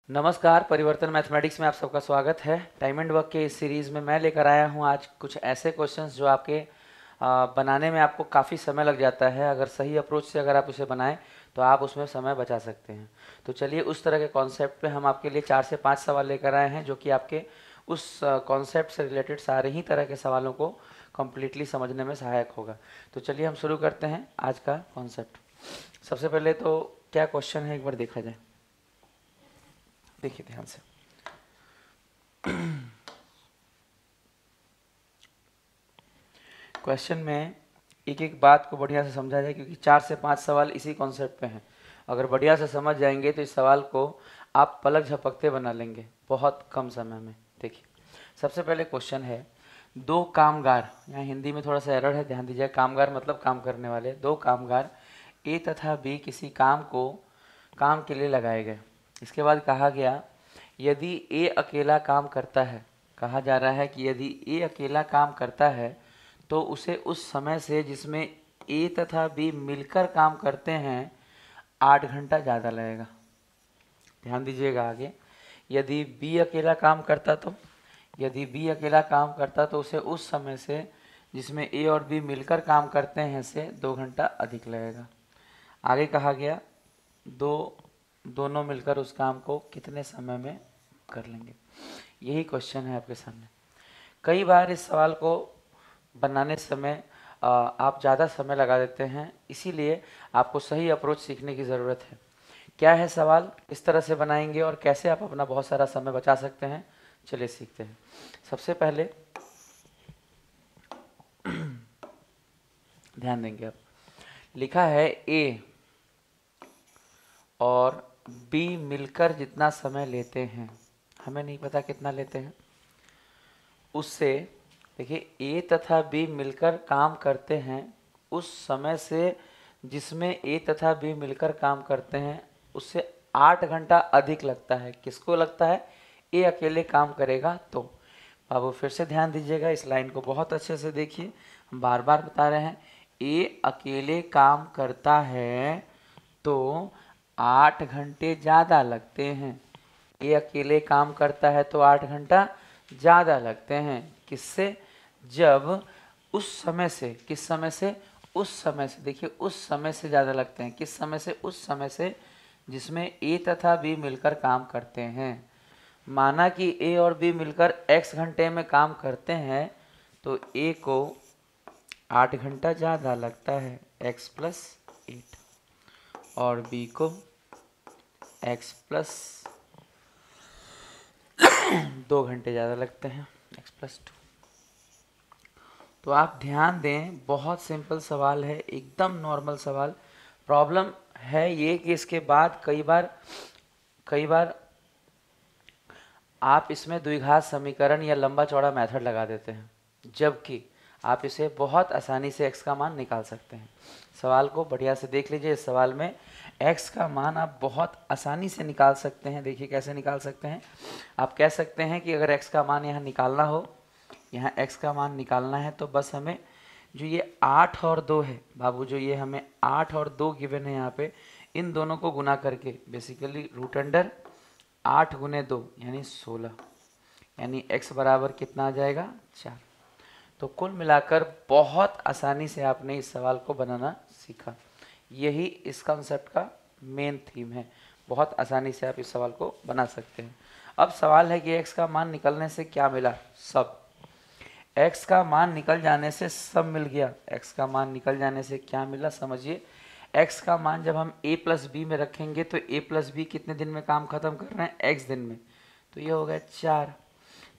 नमस्कार, परिवर्तन मैथमेटिक्स में आप सबका स्वागत है। टाइम एंड वर्क के इस सीरीज़ में मैं लेकर आया हूं आज कुछ ऐसे क्वेश्चंस जो आपके बनाने में आपको काफ़ी समय लग जाता है। अगर सही अप्रोच से अगर आप उसे बनाएं तो आप उसमें समय बचा सकते हैं। तो चलिए उस तरह के कॉन्सेप्ट पे हम आपके लिए 4 से 5 सवाल लेकर आए हैं जो कि आपके उस कॉन्सेप्ट से रिलेटेड सारे ही तरह के सवालों को कम्प्लीटली समझने में सहायक होगा। तो चलिए हम शुरू करते हैं आज का कॉन्सेप्ट। सबसे पहले तो क्या क्वेश्चन है एक बार देखा जाए। देखिए ध्यान से। क्वेश्चन में एक एक बात को बढ़िया से समझा जाए क्योंकि 4 से 5 सवाल इसी कॉन्सेप्ट पे हैं। अगर बढ़िया से समझ जाएंगे तो इस सवाल को आप पलक झपकते बना लेंगे बहुत कम समय में। देखिए सबसे पहले क्वेश्चन है, दो कामगार, यहाँ हिंदी में थोड़ा सा एरर है, ध्यान दीजिए। कामगार मतलब काम करने वाले। दो कामगार ए तथा बी किसी काम के लिए लगाए गए। इसके बाद कहा गया यदि ए अकेला काम करता है, कहा जा रहा है कि यदि ए अकेला काम करता है तो उसे उस समय से जिसमें ए तथा बी मिलकर काम करते हैं 8 घंटा ज़्यादा लगेगा। ध्यान दीजिएगा आगे, यदि बी अकेला काम करता तो उसे उस समय से जिसमें ए और बी मिलकर काम करते हैं से 2 घंटा अधिक लगेगा। आगे कहा गया दोनों मिलकर उस काम को कितने समय में कर लेंगे। यही क्वेश्चन है आपके सामने। कई बार इस सवाल को बनाने समय आप ज़्यादा समय लगा देते हैं, इसीलिए आपको सही अप्रोच सीखने की ज़रूरत है। क्या है सवाल, किस तरह से बनाएंगे और कैसे आप अपना बहुत सारा समय बचा सकते हैं, चलिए सीखते हैं। सबसे पहले ध्यान देंगे आप, लिखा है ए और बी मिलकर जितना समय लेते हैं, हमें नहीं पता कितना लेते हैं, उससे देखिए ए तथा बी मिलकर काम करते हैं उस समय से जिसमें ए तथा बी मिलकर काम करते हैं उससे 8 घंटा अधिक लगता है। किसको लगता है? ए अकेले काम करेगा तो। बाबू फिर से ध्यान दीजिएगा, इस लाइन को बहुत अच्छे से देखिए, हम बार बार बता रहे हैं। ए अकेले काम करता है तो 8 घंटे ज़्यादा लगते हैं। ए अकेले काम करता है तो 8 घंटा ज़्यादा लगते हैं। किससे? जब उस समय से, किस समय से? उस समय से। देखिए उस समय से ज़्यादा लगते हैं। किस समय से? उस समय से जिसमें ए तथा बी मिलकर काम करते हैं। माना कि ए और बी मिलकर x घंटे में काम करते हैं तो ए को 8 घंटा ज़्यादा लगता है, x प्लस 8, और बी को x प्लस 2 घंटे ज़्यादा लगते हैं, x प्लस 2। तो आप ध्यान दें, बहुत सिंपल सवाल है, एकदम नॉर्मल सवाल। प्रॉब्लम है ये कि इसके बाद कई बार आप इसमें द्विघात समीकरण या लंबा चौड़ा मेथड लगा देते हैं, जबकि आप इसे बहुत आसानी से x का मान निकाल सकते हैं। सवाल को बढ़िया से देख लीजिए। इस सवाल में x का मान आप बहुत आसानी से निकाल सकते हैं। देखिए कैसे निकाल सकते हैं। आप कह सकते हैं कि अगर x का मान यहाँ निकालना हो, यहाँ x का मान निकालना है तो बस हमें जो ये 8 और 2 है बाबू, जो ये हमें 8 और 2 गिवन है यहाँ पे, इन दोनों को गुना करके बेसिकली रूट अंडर 8 गुने 2 यानी 16, यानी x बराबर कितना आ जाएगा? 4। तो कुल मिलाकर बहुत आसानी से आपने इस सवाल को बनाना सीखा। यही इस कॉन्सेप्ट का मेन थीम है। बहुत आसानी से आप इस सवाल को बना सकते हैं। अब सवाल है कि x का मान निकलने से क्या मिला? सब। x का मान निकल जाने से सब मिल गया। x का मान निकल जाने से क्या मिला समझिए। x का मान जब हम a प्लस बी में रखेंगे तो a प्लस बी कितने दिन में काम खत्म कर रहे हैं? x दिन में। तो ये हो गया 4।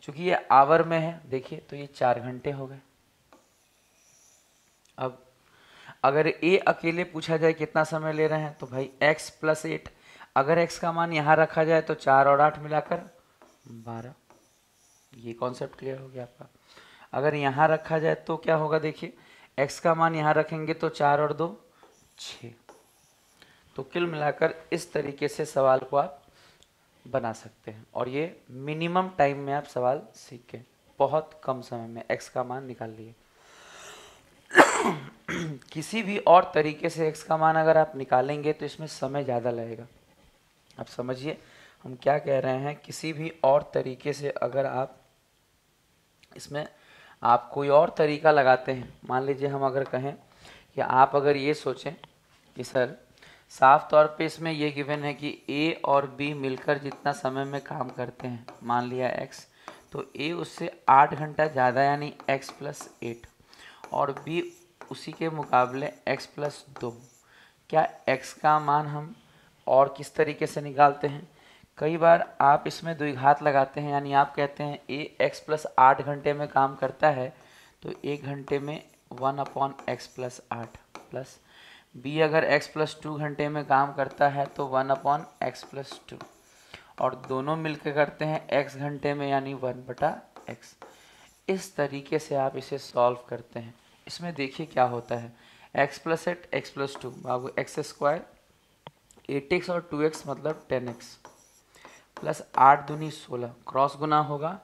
चूंकि ये आवर में है देखिए तो ये 4 घंटे हो गए। अब अगर a अकेले पूछा जाए कितना समय ले रहे हैं तो भाई x प्लस 8। अगर x का मान यहाँ रखा जाए तो 4 और 8 मिलाकर 12। ये कॉन्सेप्ट क्लियर हो गया आपका। अगर यहाँ रखा जाए तो क्या होगा? देखिए x का मान यहाँ रखेंगे तो 4 और 2 6। तो कुल मिलाकर इस तरीके से सवाल को आप बना सकते हैं और ये मिनिमम टाइम में आप सवाल सीख के बहुत कम समय में x का मान निकाल लिए। किसी भी और तरीके से x का मान अगर आप निकालेंगे तो इसमें समय ज़्यादा लगेगा। अब समझिए, हम क्या कह रहे हैं, किसी भी और तरीके से अगर आप इसमें आप कोई और तरीका लगाते हैं, मान लीजिए हम अगर कहें कि आप अगर ये सोचें कि सर साफ तौर पे इसमें ये गिवन है कि ए और बी मिलकर जितना समय में काम करते हैं, मान लिया एक्स, तो ए उससे 8 घंटा ज़्यादा यानी एक्स प्लस 8, और बी उसी के मुकाबले एक्स प्लस 2। क्या एक्स का मान हम और किस तरीके से निकालते हैं? कई बार आप इसमें द्विघात लगाते हैं, यानी आप कहते हैं ए एक्स प्लस 8 घंटे में काम करता है, तो 1 घंटे में 1/x प्लस 8, प्लस बी अगर x प्लस 2 घंटे में काम करता है तो 1/x प्लस 2, और दोनों मिलकर करते हैं x घंटे में यानी 1/x। इस तरीके से आप इसे सॉल्व करते हैं। इसमें देखिए क्या होता है, x प्लस 8 x प्लस 2 बाबू एक्स स्क्वायर, 8x और 2x मतलब 10x, प्लस 8 दूनी 16, क्रॉस गुना होगा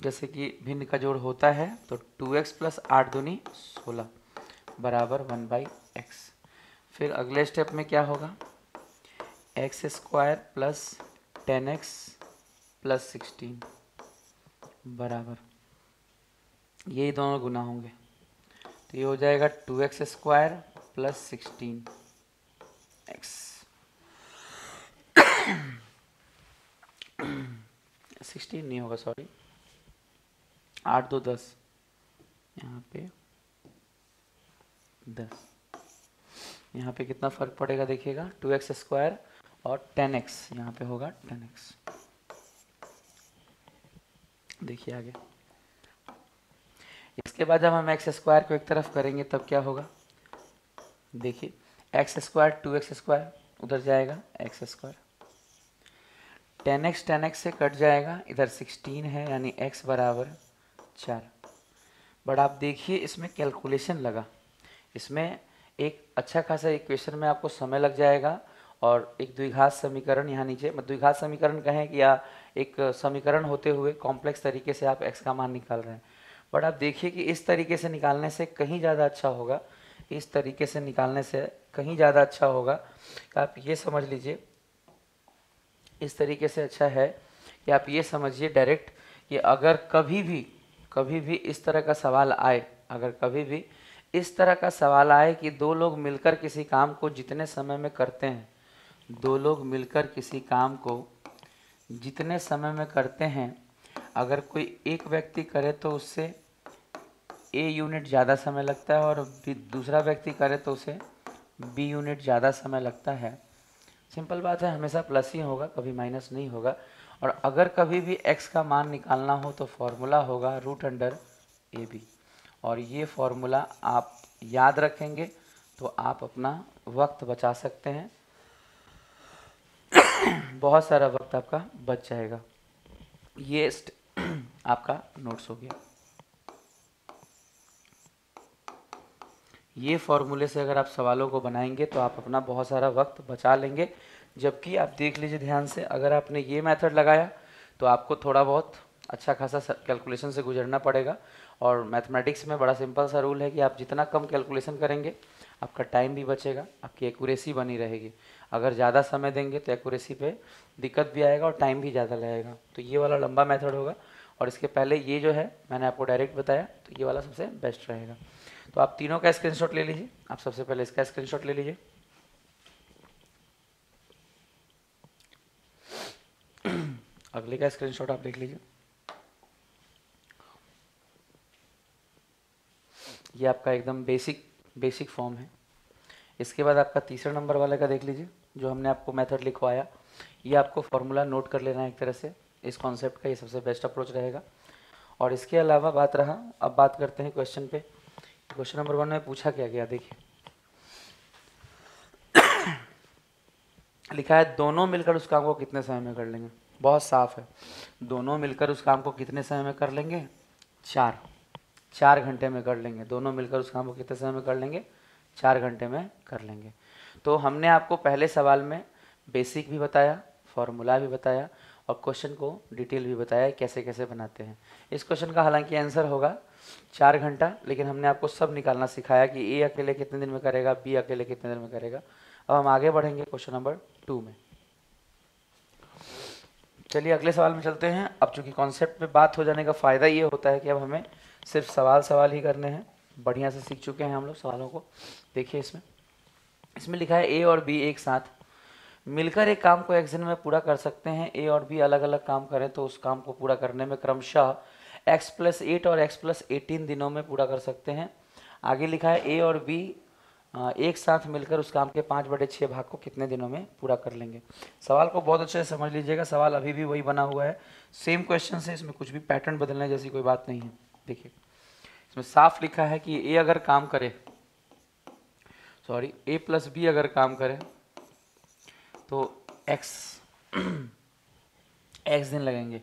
जैसे कि भिन्न का जोड़ होता है, तो 2x प्लस 8 दूनी 16 बराबर 1/x। फिर अगले स्टेप में क्या होगा, x square plus 10x plus 16 बराबर, ये दोनों गुना होंगे, तो ये हो जाएगा 2x स्क्वायर प्लस 16x 16 नहीं होगा, सॉरी, 8 2 10, यहाँ पे 10, यहाँ पे कितना फर्क पड़ेगा देखिएगा, 2x स्क्वायर और 10x, यहाँ पे होगा 10x। देखिए आगे, इसके बाद जब हम एक्स स्क्वायर को एक तरफ करेंगे तब क्या होगा, देखिए एक्स स्क्वायर 2x स्क्वायर उधर जाएगा एक्स स्क्वायर, 10x से कट जाएगा, इधर 16 है यानी x बराबर 4। बट आप देखिए इसमें कैलकुलेशन लगा, इसमें एक अच्छा खासा इक्वेशन में आपको समय लग जाएगा, और एक द्विघात समीकरण यहाँ नीचे, द्विघात समीकरण कहें कि या एक समीकरण होते हुए कॉम्प्लेक्स तरीके से आप x का मान निकाल रहे हैं। बट आप देखिए कि इस तरीके से निकालने से कहीं ज़्यादा अच्छा होगा, इस तरीके से निकालने से कहीं ज़्यादा अच्छा होगा कि आप ये समझ लीजिए, इस तरीके से अच्छा है कि आप ये समझिए डायरेक्ट कि अगर कभी भी इस तरह का सवाल आए, अगर कभी भी इस तरह का सवाल आए कि दो लोग मिलकर किसी काम को जितने समय में करते हैं, दो लोग मिलकर किसी काम को जितने समय में करते हैं, अगर कोई एक व्यक्ति करे तो उससे a यूनिट ज़्यादा समय लगता है और दूसरा व्यक्ति करे तो उसे b यूनिट ज़्यादा समय लगता है। सिंपल बात है, हमेशा प्लस ही होगा, कभी माइनस नहीं होगा। और अगर कभी भी x का मान निकालना हो तो फॉर्मूला होगा √AB, और ये फॉर्मूला आप याद रखेंगे तो आप अपना वक्त बचा सकते हैं, बहुत सारा वक्त आपका बच जाएगा। ये आपका नोट्स हो गया। ये फॉर्मूले से अगर आप सवालों को बनाएंगे तो आप अपना बहुत सारा वक्त बचा लेंगे। जबकि आप देख लीजिए ध्यान से, अगर आपने ये मेथड लगाया तो आपको थोड़ा बहुत अच्छा खासा कैलकुलेशन से गुजरना पड़ेगा। और मैथमेटिक्स में बड़ा सिंपल सा रूल है कि आप जितना कम कैलकुलेशन करेंगे आपका टाइम भी बचेगा, आपकी एक्यूरेसी बनी रहेगी। अगर ज़्यादा समय देंगे तो एक्यूरेसी पे दिक्कत भी आएगा और टाइम भी ज़्यादा लगेगा। तो ये वाला लंबा मेथड होगा, और इसके पहले ये जो है मैंने आपको डायरेक्ट बताया, तो ये वाला सबसे बेस्ट रहेगा। तो आप तीनों का स्क्रीनशॉट ले लीजिए। आप सबसे पहले इसका स्क्रीनशॉट ले लीजिए। अगले का स्क्रीनशॉट आप देख लीजिए। ये आपका एकदम बेसिक फॉर्म है। इसके बाद आपका तीसरा नंबर वाले का देख लीजिए, जो हमने आपको मेथड लिखवाया। ये आपको फॉर्मूला नोट कर लेना है एक तरह से, इस कॉन्सेप्ट का ये सबसे बेस्ट अप्रोच रहेगा। और इसके अलावा बात रहा, अब बात करते हैं क्वेश्चन पे। क्वेश्चन नंबर 1 में पूछा क्या गया, देखिए लिखा है दोनों मिलकर उस काम को कितने समय में कर लेंगे। बहुत साफ है, दोनों मिलकर उस काम को कितने समय में कर लेंगे, 4 घंटे में कर लेंगे। दोनों मिलकर उस काम को कितने समय में कर लेंगे, 4 घंटे में कर लेंगे। तो हमने आपको पहले सवाल में बेसिक भी बताया, फॉर्मूला भी बताया, और क्वेश्चन को डिटेल भी बताया कैसे कैसे बनाते हैं। इस क्वेश्चन का हालांकि आंसर होगा 4 घंटा, लेकिन हमने आपको सब निकालना सिखाया कि ए अकेले कितने दिन में करेगा, बी अकेले कितने दिन में करेगा। अब हम आगे बढ़ेंगे क्वेश्चन नंबर 2 में। चलिए अगले सवाल में चलते हैं। अब चूंकि कॉन्सेप्ट पे बात हो जाने का फ़ायदा ये होता है कि अब हमें सिर्फ सवाल ही करने हैं। बढ़िया से सीख चुके हैं हम लोग सवालों को। देखिए इसमें इसमें लिखा है ए और बी एक साथ मिलकर एक काम को एक्स दिन में पूरा कर सकते हैं। ए और बी अलग अलग काम करें तो उस काम को पूरा करने में क्रमशः x+8 और x+18 दिनों में पूरा कर सकते हैं। आगे लिखा है ए और बी एक साथ मिलकर उस काम के 5/6 भाग को कितने दिनों में पूरा कर लेंगे। सवाल को बहुत अच्छे से समझ लीजिएगा। सवाल अभी भी वही बना हुआ है, सेम क्वेश्चन से, इसमें कुछ भी पैटर्न बदलने जैसी कोई बात नहीं है। देखिए इसमें साफ लिखा है कि ए अगर काम करे, सॉरी a+b अगर काम करे तो x दिन लगेंगे,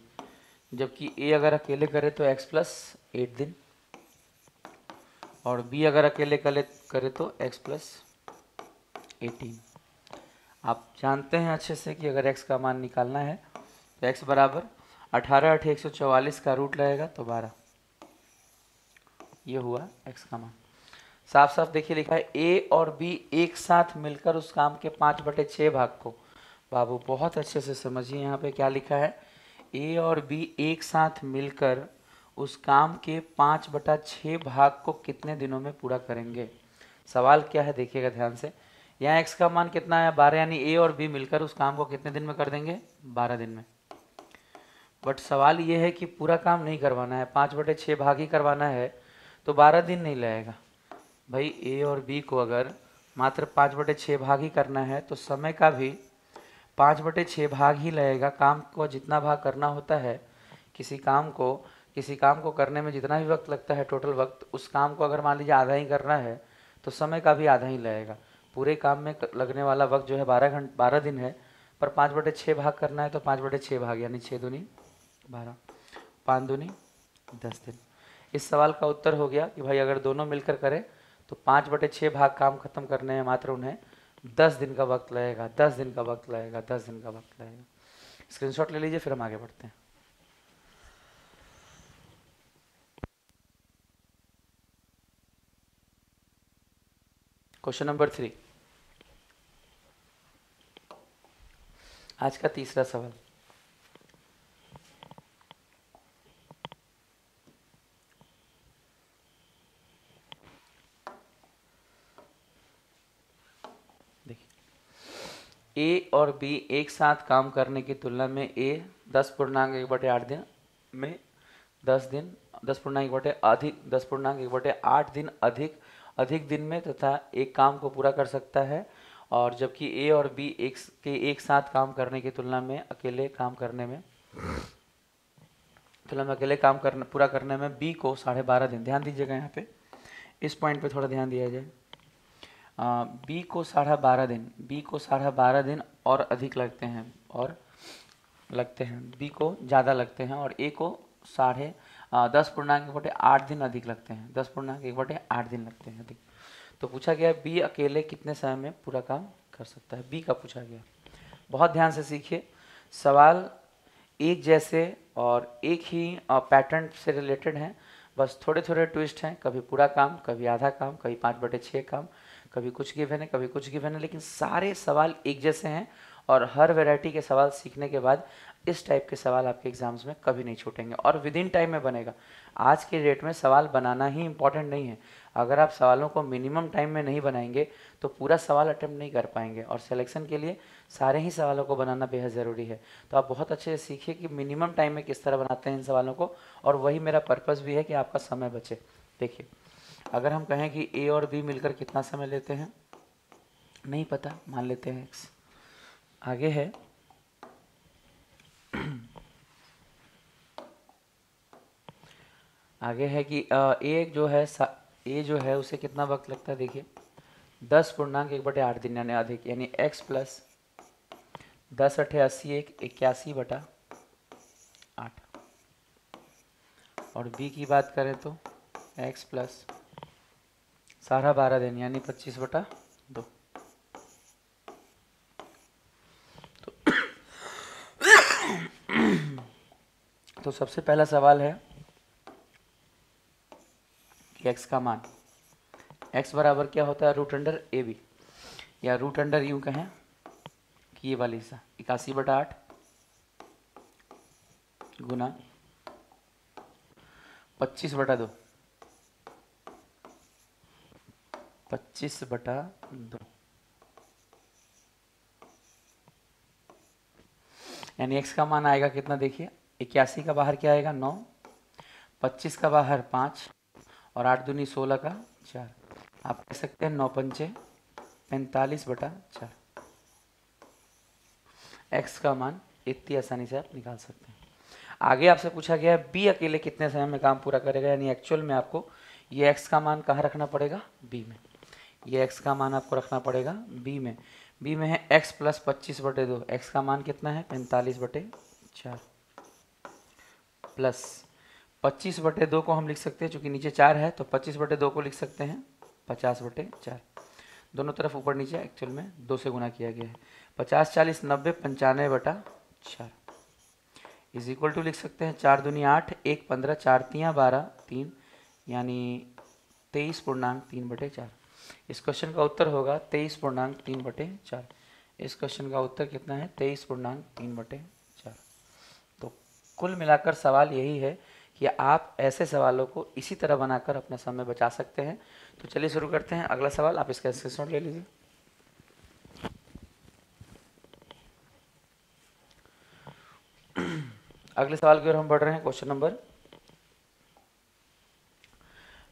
जबकि a अगर अकेले करे तो x+8 दिन, और b अगर अकेले करे तो x+18। आप जानते हैं अच्छे से कि अगर x का मान निकालना है तो x बराबर 18 × 144 का रूट लगेगा तो 12, ये हुआ x का मान। साफ साफ देखिए लिखा है a और b एक साथ मिलकर उस काम के 5/6 भाग को, बाबू बहुत अच्छे से समझिए यहाँ पे क्या लिखा है, a और b एक साथ मिलकर उस काम के 5/6 भाग को कितने दिनों में पूरा करेंगे। सवाल क्या है देखिएगा ध्यान से। यहाँ x का मान कितना है 12, यानी a और b मिलकर उस काम को कितने दिन में कर देंगे, 12 दिन में। बट सवाल ये है कि पूरा काम नहीं करवाना है, 5/6 भाग ही करवाना है, तो 12 दिन नहीं लगेगा भाई। ए और बी को अगर मात्र 5/6 भाग ही करना है तो समय का भी 5/6 भाग ही लगेगा। काम को जितना भाग करना होता है, किसी काम को करने में जितना भी वक्त लगता है टोटल वक्त, उस काम को अगर मान लीजिए आधा ही करना है तो समय का भी आधा ही लगेगा। पूरे काम में लगने वाला वक्त जो है 12 दिन है, पर 5/6 भाग करना है तो 5/6 भाग यानी 6 दूनी 12, 5 दूनी 10 दिन। इस सवाल का उत्तर हो गया कि भाई अगर दोनों मिलकर करें तो 5/6 भाग काम खत्म करने में मात्र उन्हें 10 दिन का वक्त लगेगा, 10 दिन का वक्त लगेगा, 10 दिन का वक्त लगेगा। स्क्रीनशॉट ले लीजिए, फिर हम आगे बढ़ते हैं। क्वेश्चन नंबर 3, आज का तीसरा सवाल। ए और बी एक साथ काम करने की तुलना में ए 10.1/8 दिन में 10.1/8 दिन अधिक दिन में तथा एक काम को पूरा कर सकता है, और जबकि ए और बी एक साथ काम करने की तुलना में अकेले काम पूरा करने में बी को 12.5 दिन, ध्यान दीजिएगा यहाँ पे इस पॉइंट पे थोड़ा ध्यान दिया जाए। बी को 12.5 दिन और अधिक लगते हैं, बी को ज़्यादा लगते हैं, और ए को 10.1/8 दिन अधिक लगते हैं, 10.1/8 दिन लगते हैं अधिक। तो पूछा गया बी अकेले कितने समय में पूरा काम कर सकता है, बी का पूछा गया। बहुत ध्यान से सीखिए, सवाल एक जैसे और एक ही पैटर्न से रिलेटेड हैं, बस थोड़े थोड़े ट्विस्ट हैं, कभी पूरा काम, कभी आधा काम, कभी 5/6 काम, कभी कुछ गिवन है, कभी कुछ गिवन है, लेकिन सारे सवाल एक जैसे हैं। और हर वैरायटी के सवाल सीखने के बाद इस टाइप के सवाल आपके एग्जाम्स में कभी नहीं छूटेंगे और विद इन टाइम में बनेगा। आज के डेट में सवाल बनाना ही इम्पॉर्टेंट नहीं है। अगर आप सवालों को मिनिमम टाइम में नहीं बनाएंगे तो पूरा सवाल अटेम्प्ट नहीं कर पाएंगे, और सिलेक्शन के लिए सारे ही सवालों को बनाना बेहद ज़रूरी है। तो आप बहुत अच्छे से सीखिए कि मिनिमम टाइम में किस तरह बनाते हैं इन सवालों को, और वही मेरा पर्पज़ भी है कि आपका समय बचे। देखिए अगर हम कहें कि ए और बी मिलकर कितना समय लेते हैं, नहीं पता, मान लेते हैं x। आगे है कि ए जो है उसे कितना वक्त लगता है। देखिए 10.1/8 दिन यानी अधिक, यानी x प्लस 10 × 80 81/8, और b की बात करें तो x प्लस 12.5 दिन यानी 25/2। तो सबसे पहला सवाल है कि x का मान, x बराबर क्या होता है √a/b, या √, यूँ कहें कि ये वाली हिस्सा 81/8 गुना 25/2, 25/2, यानी x का मान आएगा कितना, देखिए 81 का बाहर क्या आएगा 9, 25 का बाहर 5 और 8 दूनी 16 का 4। आप कह सकते हैं 9 पंचे 45/4। x का मान इतनी आसानी से आप निकाल सकते हैं। आगे आपसे पूछा गया है b अकेले कितने समय में काम पूरा करेगा, यानी एक्चुअल में आपको ये x का मान कहाँ रखना पड़ेगा, b में। ये x का मान आपको रखना पड़ेगा b में। b में है x प्लस 25/2, x का मान कितना है 45/4 प्लस 25/2 को हम लिख सकते हैं, चूंकि नीचे 4 है तो 25/2 को लिख सकते हैं 50/4। दोनों तरफ ऊपर नीचे एक्चुअल में 2 से गुना किया गया है। 50 40 90 95/4 इज इक्वल टू लिख सकते हैं 4 दूनी 8, 1 15, 4 तियाँ 12, 3 यानी 23.3/4। इस क्वेश्चन का उत्तर होगा 23.3/4। इस क्वेश्चन का उत्तर कितना है 23.3/4। तो कुल मिलाकर सवाल यही है कि आप ऐसे सवालों को इसी तरह बनाकर अपना समय बचा सकते हैं। तो चलिए शुरू करते हैं अगला सवाल। आप इसका स्क्रीनशॉट ले लीजिए। अगले सवाल की ओर हम बढ़ रहे हैं। क्वेश्चन नंबर,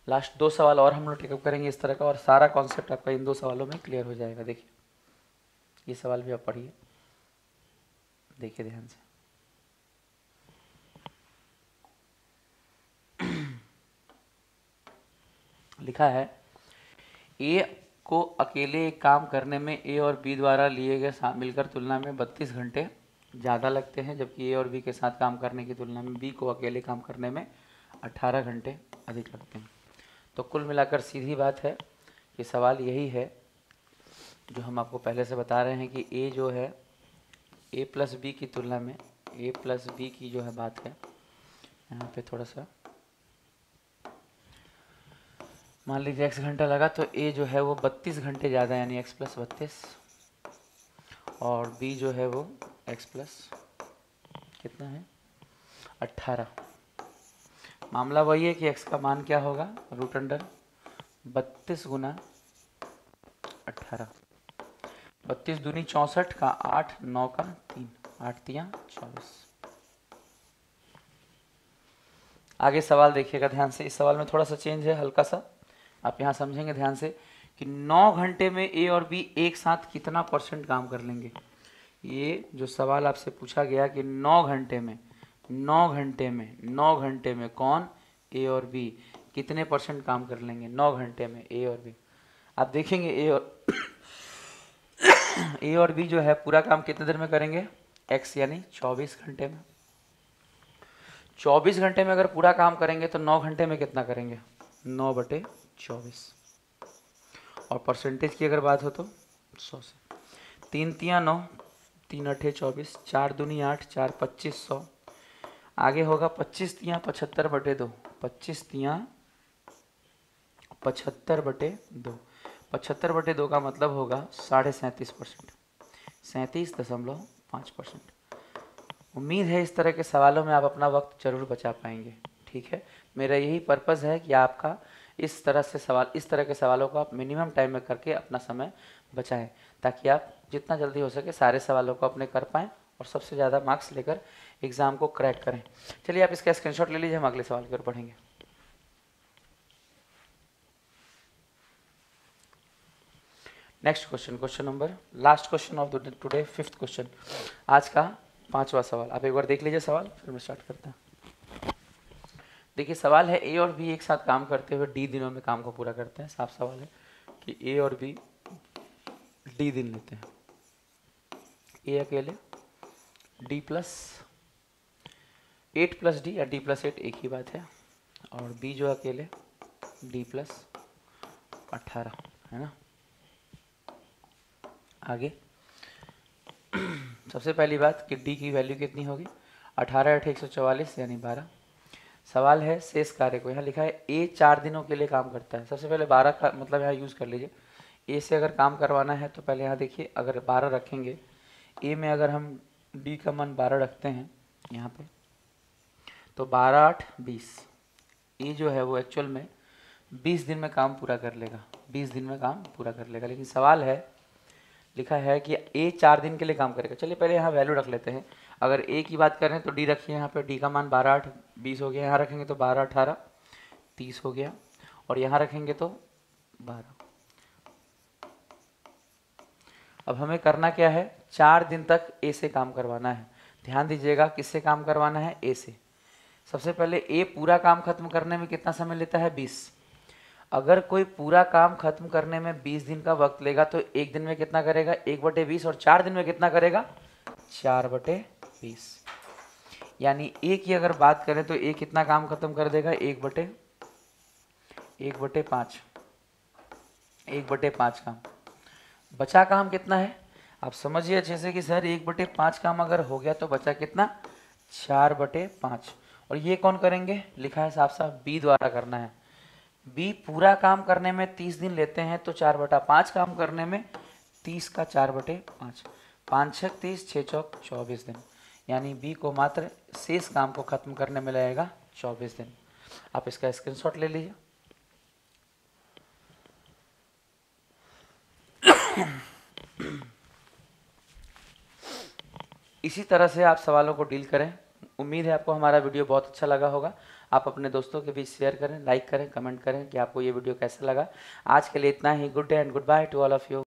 लास्ट 2 सवाल और हम लोग टेकअप करेंगे इस तरह का, और सारा कॉन्सेप्ट आपका इन 2 सवालों में क्लियर हो जाएगा। देखिए ये सवाल भी आप पढ़िए, देखिए ध्यान से। लिखा है ए को अकेले एक काम करने में ए और बी द्वारा लिए गए मिलकर तुलना में 32 घंटे ज़्यादा लगते हैं, जबकि ए और बी के साथ काम करने की तुलना में बी को अकेले काम करने में 18 घंटे अधिक लगते हैं। तो कुल मिलाकर सीधी बात है कि सवाल यही है जो हम आपको पहले से बता रहे हैं कि ए जो है ए प्लस बी की तुलना में ए प्लस बी की जो है बात है, यहाँ पे थोड़ा सा मान लीजिए x घंटा लगा तो a जो है वो 32 घंटे ज़्यादा यानी x प्लस 32, और b जो है वो x प्लस कितना है 18। मामला वही है कि x का मान क्या होगा, रूट अंडर 32 गुना 18, 32 दूनी 64 का 8, 9 का 3, 8 तियाँ 24। आगे सवाल देखिएगा ध्यान से। इस सवाल में थोड़ा सा चेंज है हल्का सा, आप यहाँ समझेंगे ध्यान से कि 9 घंटे में ए और बी एक साथ कितना % काम कर लेंगे। ये जो सवाल आपसे पूछा गया कि 9 घंटे में कौन ए और बी कितने % काम कर लेंगे 9 घंटे में ए और बी। आप देखेंगे ए और बी जो है पूरा काम कितने देर में करेंगे, एक्स यानी 24 घंटे में। 24 घंटे में अगर पूरा काम करेंगे तो 9 घंटे में कितना करेंगे, 9/24। और परसेंटेज की अगर बात हो तो 100 से 3 तियाँ 9, 3 अठे 24, 4 दूनी 8, 4 25 100। आगे होगा 25 तियाँ 75/2, 25 तियाँ 75/2, 75/2 का मतलब होगा 37%, 37.5%। उम्मीद है इस तरह के सवालों में आप अपना वक्त जरूर बचा पाएंगे। ठीक है, मेरा यही पर्पज़ है कि आपका इस तरह के सवालों को आप मिनिमम टाइम में करके अपना समय बचाएं, ताकि आप जितना जल्दी हो सके सारे सवालों को अपने कर पाएँ और सबसे ज़्यादा मार्क्स लेकर एग्ज़ाम को क्रैक करें। चलिए आप इसका स्क्रीनशॉट ले लीजिए, हम अगले सवाल की ओर बढ़ेंगे। Next question, question number, last question of today, 5th question, आज का 5वां सवाल। आप एक बार देख लीजिए सवाल, फिर मैं स्टार्ट करता हूँ। देखिए सवाल है ए और बी एक साथ काम करते हुए डी दिनों में काम को पूरा करते हैं। साफ सवाल है कि ए और बी डी दिन लेते हैं। ए अकेले डी प्लस 8 प्लस डी या डी प्लस 8 एक ही बात है, और बी जो अकेले डी प्लस 18 है ना। आगे सबसे पहली बात कि डी की वैल्यू कितनी होगी, 18 × 144 यानी 12। सवाल है शेष कार्य को, यहाँ लिखा है ए 4 दिनों के लिए काम करता है। सबसे पहले 12 का मतलब यहाँ यूज़ कर लीजिए। ए से अगर काम करवाना है तो पहले यहाँ देखिए, अगर 12 रखेंगे ए में, अगर हम डी का मान 12 रखते हैं यहाँ पे, तो 12 8 20। ए जो है वो एक्चुअल में 20 दिन में काम पूरा कर लेगा, 20 दिन में काम पूरा कर लेगा। लेकिन सवाल है, लिखा है कि ए 4 दिन के लिए काम करेगा। चलिए पहले यहाँ वैल्यू रख लेते हैं। अगर ए की बात करें तो डी रखिए, यहाँ पे डी का मान 12 8 20 हो गया। यहाँ रखेंगे तो 12 18 30 हो गया, और यहाँ रखेंगे तो 12। अब हमें करना क्या है, 4 दिन तक ए से काम करवाना है। ध्यान दीजिएगा, किससे काम करवाना है, ए से। सबसे पहले ए पूरा काम खत्म करने में कितना समय लेता है, 20। अगर कोई पूरा काम खत्म करने में 20 दिन का वक्त लेगा तो एक दिन में कितना करेगा, 1/20, और 4 दिन में कितना करेगा, 4/20। यानी ए की अगर बात करें तो ए कितना काम खत्म कर देगा, 1/5 काम। बचा काम कितना है, आप समझिए अच्छे से कि सर 1/5 काम अगर हो गया तो बचा कितना, 4/5। और ये कौन करेंगे, लिखा है साफ साफ बी द्वारा करना है। बी पूरा काम करने में 30 दिन लेते हैं, तो 4/5 काम करने में 30 का 4/5, 5 6 30, 6 चौक 24 दिन। यानी बी को मात्र शेष काम को खत्म करने में लगेगा 24 दिन। आप इसका स्क्रीनशॉट ले लीजिए। इसी तरह से आप सवालों को डील करें। उम्मीद है आपको हमारा वीडियो बहुत अच्छा लगा होगा। आप अपने दोस्तों के बीच शेयर करें, लाइक करें, कमेंट करें कि आपको ये वीडियो कैसा लगा। आज के लिए इतना ही। Good day and goodbye to all of you.